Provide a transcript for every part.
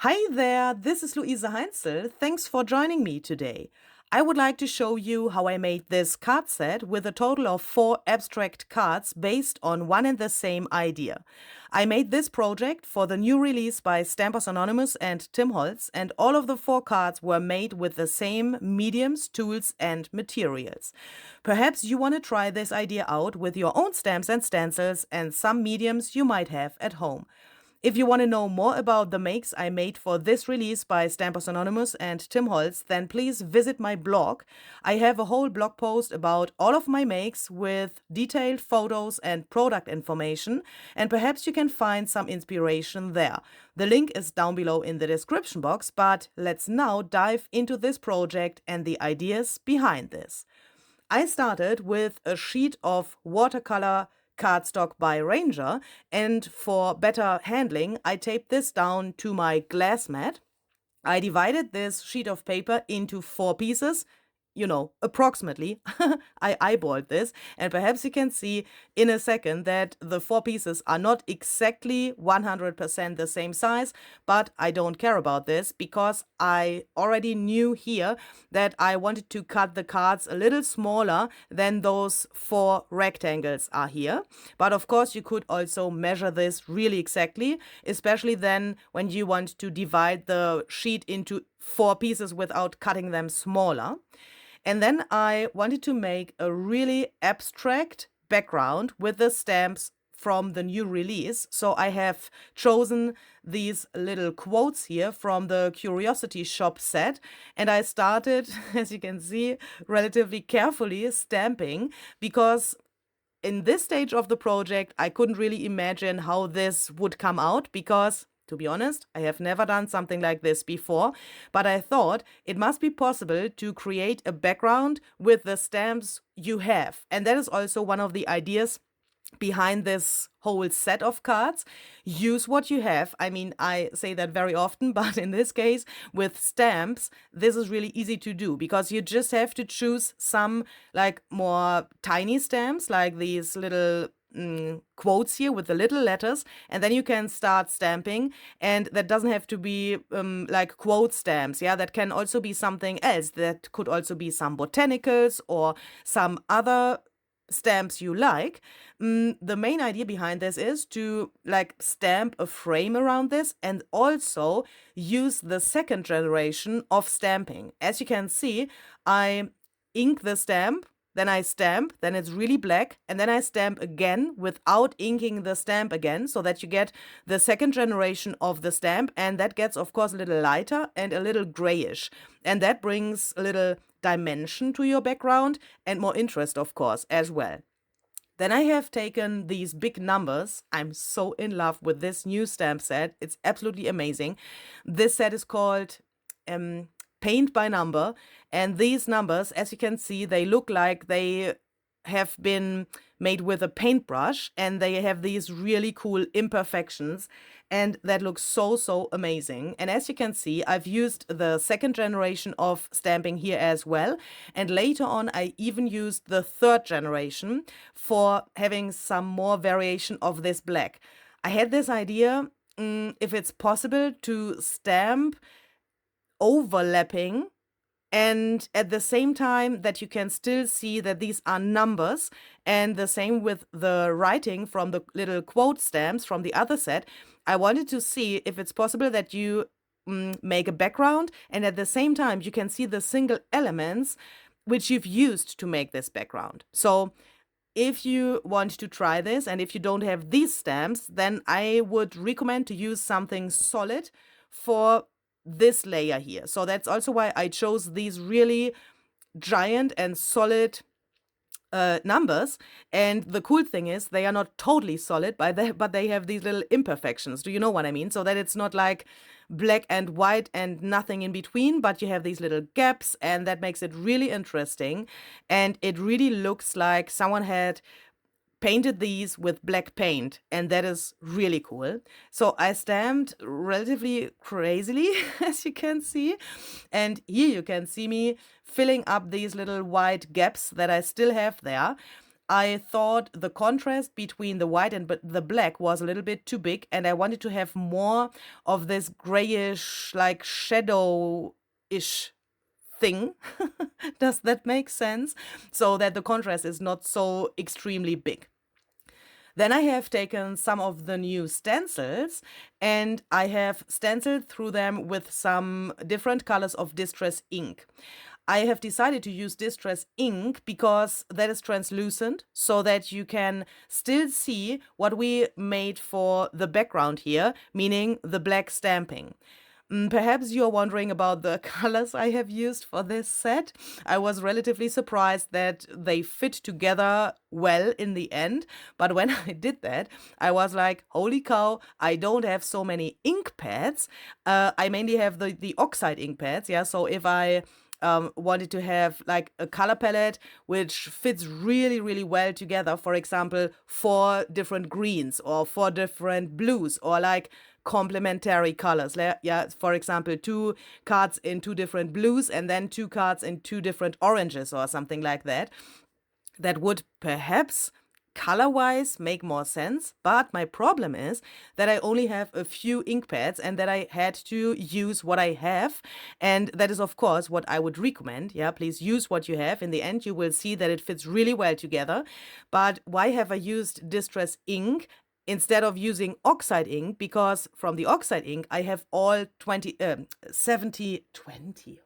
Hi there, this is Luise Heinzel. Thanks for joining me today. I would like to show you how I made this card set with a total of 4 abstract cards based on one and the same idea. I made this project for the new release by Stampers Anonymous and Tim Holtz, and all of the 4 cards were made with the same mediums, tools, and materials. Perhaps you want to try this idea out with your own stamps and stencils and some mediums you might have at home. If you want to know more about the makes I made for this release by Stampers Anonymous and Tim Holtz, then please visit my blog. I have a whole blog post about all of my makes with detailed photos and product information, and perhaps you can find some inspiration there. The link is down below in the description box, but let's now dive into this project and the ideas behind this. I started with a sheet of watercolor cardstock by Ranger, and for better handling, I taped this down to my glass mat. I divided this sheet of paper into 4 pieces. Approximately. I eyeballed this, and perhaps you can see in a second that the 4 pieces are not exactly 100% the same size, but I don't care about this because I already knew here that I wanted to cut the cards a little smaller than those 4 rectangles are here. But of course, you could also measure this really exactly, especially then when you want to divide the sheet into 4 pieces without cutting them smaller. And then I wanted to make a really abstract background with the stamps from the new release. So I have chosen these little quotes here from the Curiosity Shop set. And I started, as you can see, relatively carefully stamping because in this stage of the project, I couldn't really imagine how this would come out because, to be honest, I have never done something like this before, but I thought it must be possible to create a background with the stamps you have. And that is also one of the ideas behind this whole set of cards. Use what you have. I mean, I say that very often, but in this case, with stamps, this is really easy to do because you just have to choose some like more tiny stamps, like these little quotes here with the little letters, and then you can start stamping. And that doesn't have to be like quote stamps. Yeah, that can also be something else. That could also be some botanicals or some other stamps you like. The main idea behind this is to like stamp a frame around this and also use the second generation of stamping. As you can see, I ink the stamp, then I stamp, then it's really black, and then I stamp again without inking the stamp again, so that you get the second generation of the stamp, and that gets, of course, a little lighter and a little grayish. And that brings a little dimension to your background and more interest, of course, as well. Then I have taken these big numbers. I'm so in love with this new stamp set. It's absolutely amazing. This set is called Paint by Number, and these numbers, as you can see, they look like they have been made with a paintbrush, and they have these really cool imperfections, and that looks so amazing. And as you can see, I've used the second generation of stamping here as well, and later on I even used the third generation for having some more variation of this black. I had this idea, if it's possible to stamp overlapping and at the same time that you can still see that these are numbers, and the same with the writing from the little quote stamps from the other set. I wanted to see if it's possible that you make a background and at the same time you can see the single elements which you've used to make this background. So if you want to try this and if you don't have these stamps, then I would recommend to use something solid for this layer here. So that's also why I chose these really giant and solid numbers. And the cool thing is they are not totally solid, but they have these little imperfections. Do you know what I mean? So that it's not like black and white and nothing in between, but you have these little gaps, and that makes it really interesting. And it really looks like someone had painted these with black paint, and that is really cool. So I stamped relatively crazily, as you can see. And here you can see me filling up these little white gaps that I still have there. I thought the contrast between the white and the black was a little bit too big, and I wanted to have more of this grayish, like shadow-ish thing. Does that make sense? So that the contrast is not so extremely big. Then I have taken some of the new stencils and I have stenciled through them with some different colors of distress ink. I have decided to use distress ink because that is translucent, so that you can still see what we made for the background here, meaning the black stamping. Perhaps you're wondering about the colors I have used for this set. I was relatively surprised that they fit together well in the end, but when I did that, I was like, holy cow, I don't have so many ink pads. I mainly have the oxide ink pads, yeah, so if I wanted to have like a color palette which fits really, really well together, for example, 4 different greens or 4 different blues, or like complementary colors. Yeah, for example, 2 cards in 2 different blues and then 2 cards in 2 different oranges or something like that. That would perhaps color-wise make more sense, but my problem is that I only have a few ink pads and that I had to use what I have, and that is of course what I would recommend. Yeah, please use what you have. In the end you will see that it fits really well together. But why have I used distress ink instead of using oxide ink? Because from the oxide ink, I have all 70,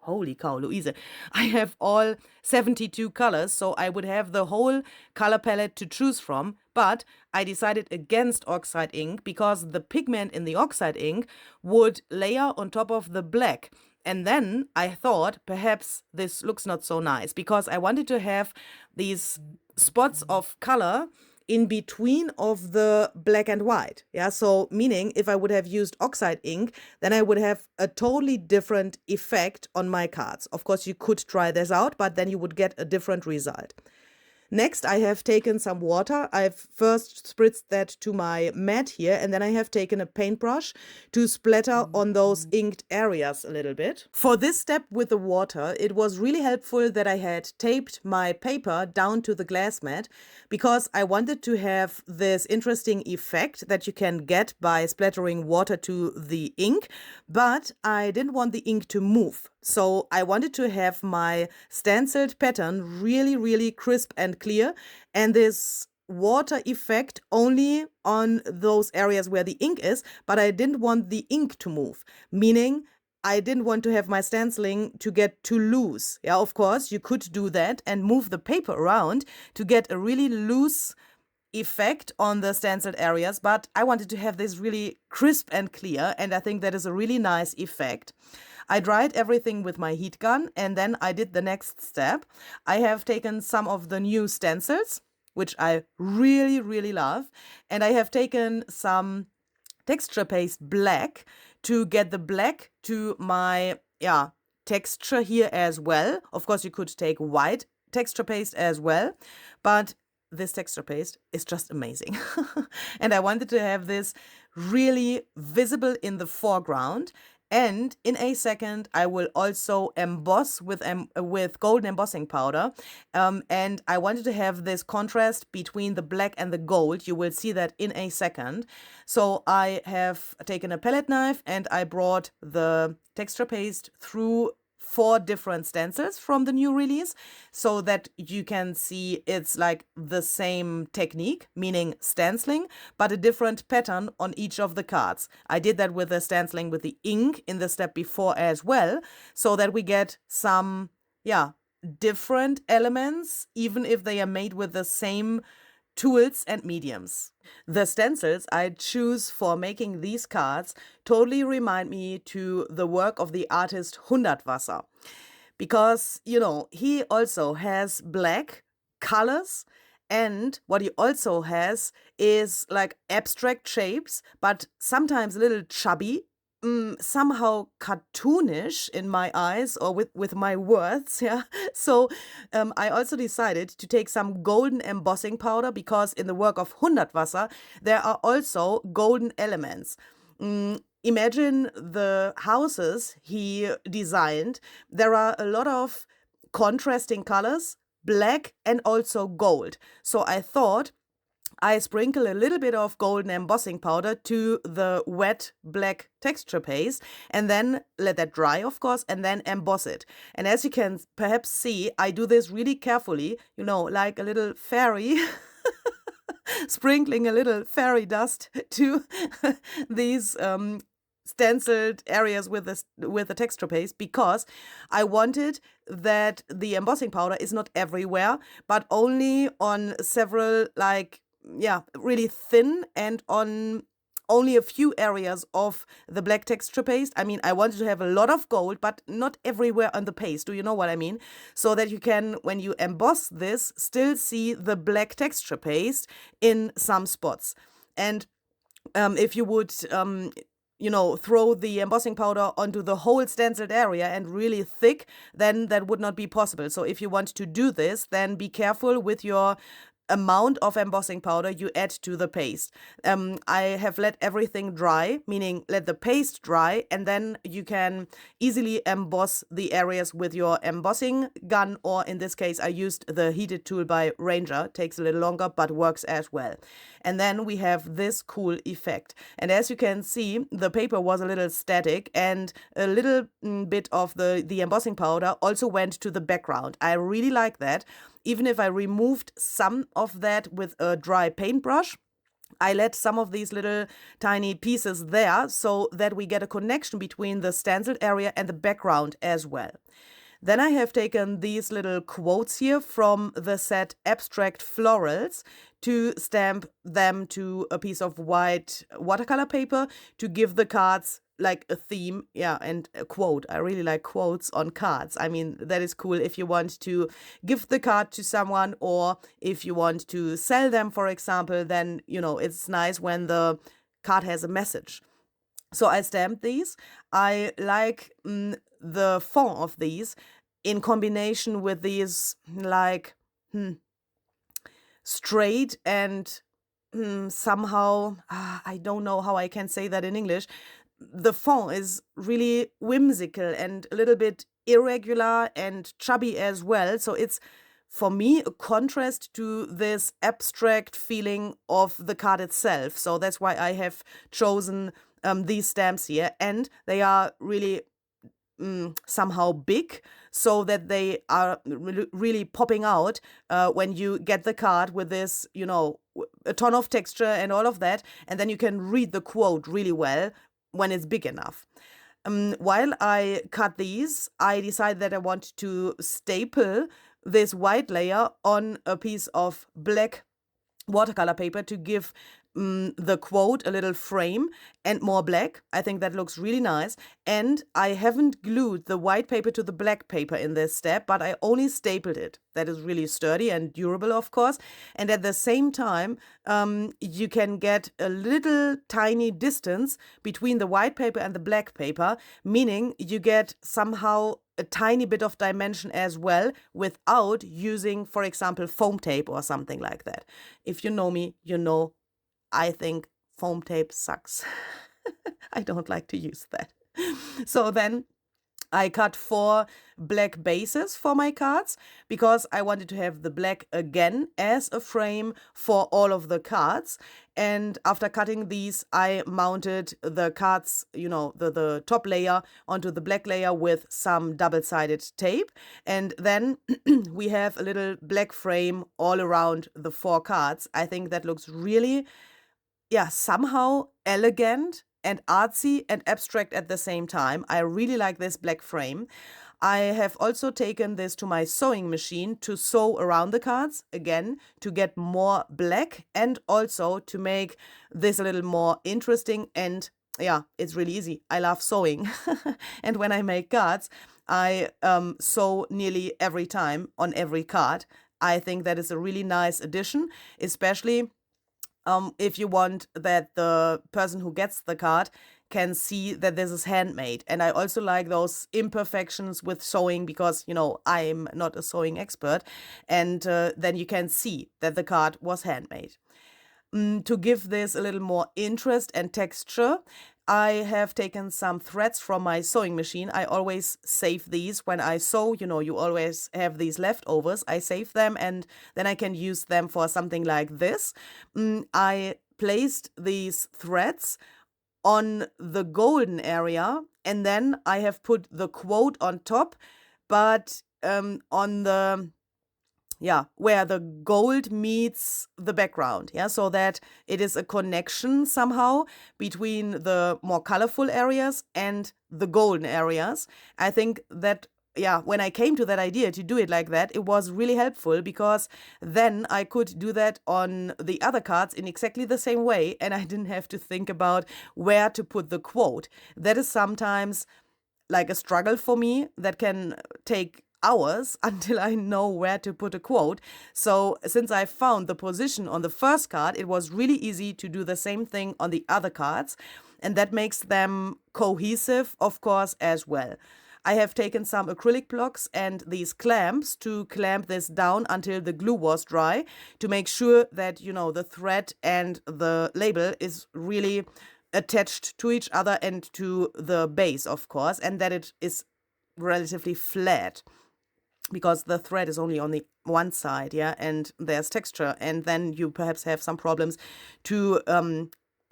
holy cow, Louise. I have all 72 colors, so I would have the whole color palette to choose from. But I decided against oxide ink because the pigment in the oxide ink would layer on top of the black. And then I thought perhaps this looks not so nice, because I wanted to have these spots of color in between of the black and white. Yeah, so meaning if I would have used oxide ink, then I would have a totally different effect on my cards. Of course, you could try this out, but then you would get a different result. Next, I have taken some water. I've first spritzed that to my mat here, and then I have taken a paintbrush to splatter on those inked areas a little bit. For this step with the water, it was really helpful that I had taped my paper down to the glass mat, because I wanted to have this interesting effect that you can get by splattering water to the ink, but I didn't want the ink to move. So I wanted to have my stenciled pattern really, really crisp and clear, and this water effect only on those areas where the ink is, but I didn't want the ink to move, meaning I didn't want to have my stenciling to get too loose. Yeah, of course, you could do that and move the paper around to get a really loose effect on the stenciled areas, but I wanted to have this really crisp and clear, and I think that is a really nice effect. I dried everything with my heat gun, and then I did the next step. I have taken some of the new stencils, which I really, really love, and I have taken some texture paste black to get the black to my texture here as well. Of course, you could take white texture paste as well, but this texture paste is just amazing. And I wanted to have this really visible in the foreground. And in a second, I will also emboss with golden embossing powder. And I wanted to have this contrast between the black and the gold. You will see that in a second. So I have taken a palette knife and I brought the texture paste through 4 different stencils from the new release, so that you can see it's like the same technique, meaning stenciling, but a different pattern on each of the cards. I did that with the stenciling with the ink in the step before as well, so that we get some, different elements, even if they are made with the same tools and mediums. The stencils I choose for making these cards totally remind me to the work of the artist Hundertwasser, because, he also has black colors, and what he also has is like abstract shapes, but sometimes a little chubby, somehow cartoonish in my eyes, or with my words, yeah. So I also decided to take some golden embossing powder, because in the work of Hundertwasser there are also golden elements. Imagine the houses he designed. There are a lot of contrasting colors, black and also gold. So I thought I sprinkle a little bit of golden embossing powder to the wet black texture paste and then let that dry, of course, and then emboss it. And as you can perhaps see, I do this really carefully, you know, like a little fairy. Sprinkling a little fairy dust to these stenciled areas with the texture paste, because I wanted that the embossing powder is not everywhere, but only on several, like, yeah, really thin, and on only a few areas of the black texture paste. I mean, I wanted to have a lot of gold, but not everywhere on the paste. Do you know what I mean? So that you can, when you emboss this, still see the black texture paste in some spots. And if you would, you know, throw the embossing powder onto the whole stenciled area and really thick, then that would not be possible. So if you want to do this, then be careful with your amount of embossing powder you add to the paste. I have let everything dry, meaning let the paste dry, and then you can easily emboss the areas with your embossing gun, or in this case I used the heated tool by Ranger. Takes a little longer but works as well. And then we have this cool effect. And as you can see, the paper was a little static, and a little bit of the embossing powder also went to the background. I really like that. Even if I removed some of that with a dry paintbrush, I let some of these little tiny pieces there so that we get a connection between the stenciled area and the background as well. Then I have taken these little quotes here from the set Abstract Florals to stamp them to a piece of white watercolor paper to give the cards like a theme, yeah, and a quote. I really like quotes on cards. I mean, that is cool if you want to give the card to someone, or if you want to sell them, for example, then, you know, it's nice when the card has a message. So I stamped these. I like the font of these in combination with these, like, straight and somehow, I don't know how I can say that in English. The font is really whimsical and a little bit irregular and chubby as well. So it's, for me, a contrast to this abstract feeling of the card itself. So that's why I have chosen these stamps here. And they are really somehow big, so that they are really popping out when you get the card with this, you know, a ton of texture and all of that. And then you can read the quote really well when it's big enough. While I cut these, I decided that I want to staple this white layer on a piece of black watercolor paper to give the quote a little frame and more black. I think that looks really nice. And I haven't glued the white paper to the black paper in this step, but I only stapled it. That is really sturdy and durable, of course. And at the same time, you can get a little tiny distance between the white paper and the black paper, meaning you get somehow a tiny bit of dimension as well without using, for example, foam tape or something like that. If you know me, you know I think foam tape sucks. I don't like to use that. So then I cut 4 black bases for my cards because I wanted to have the black again as a frame for all of the cards. And after cutting these, I mounted the cards, you know, the top layer onto the black layer with some double-sided tape. And then we have a little black frame all around the 4 cards. I think that looks really, yeah, somehow elegant and artsy and abstract at the same time. I really like this black frame. I have also taken this to my sewing machine to sew around the cards, again, to get more black and also to make this a little more interesting. And yeah, it's really easy. I love sewing. And when I make cards, I sew nearly every time on every card. I think that is a really nice addition, especially if you want that the person who gets the card can see that this is handmade. And I also like those imperfections with sewing because, you know, I'm not a sewing expert. And then you can see that the card was handmade. To give this a little more interest and texture, I have taken some threads from my sewing machine. I always save these when I sew. You know, you always have these leftovers. I save them and then I can use them for something like this. I placed these threads on the golden area and then I have put the quote on top, but on the where the gold meets the background, so that it is a connection somehow between the more colorful areas and the golden areas. I think that, when I came to that idea to do it like that, it was really helpful because then I could do that on the other cards in exactly the same way and I didn't have to think about where to put the quote. That is sometimes like a struggle for me that can take hours until I know where to put a quote. So since I found the position on the first card, it was really easy to do the same thing on the other cards, and that makes them cohesive, of course, as well. I have taken some acrylic blocks and these clamps to clamp this down until the glue was dry to make sure that, you know, the thread and the label is really attached to each other and to the base, of course, and that it is relatively flat, because the thread is only on the one side, and there's texture, and then you perhaps have some problems to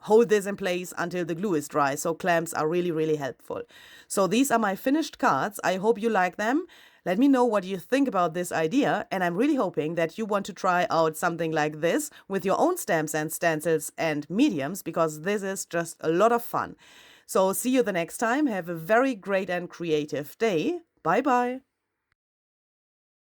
hold this in place until the glue is dry. So clamps are really, really helpful. So these are my finished cards. I hope you like them. Let me know what you think about this idea, and I'm really hoping that you want to try out something like this with your own stamps and stencils and mediums, because this is just a lot of fun. So see you the next time. Have a very great and creative day. Bye bye.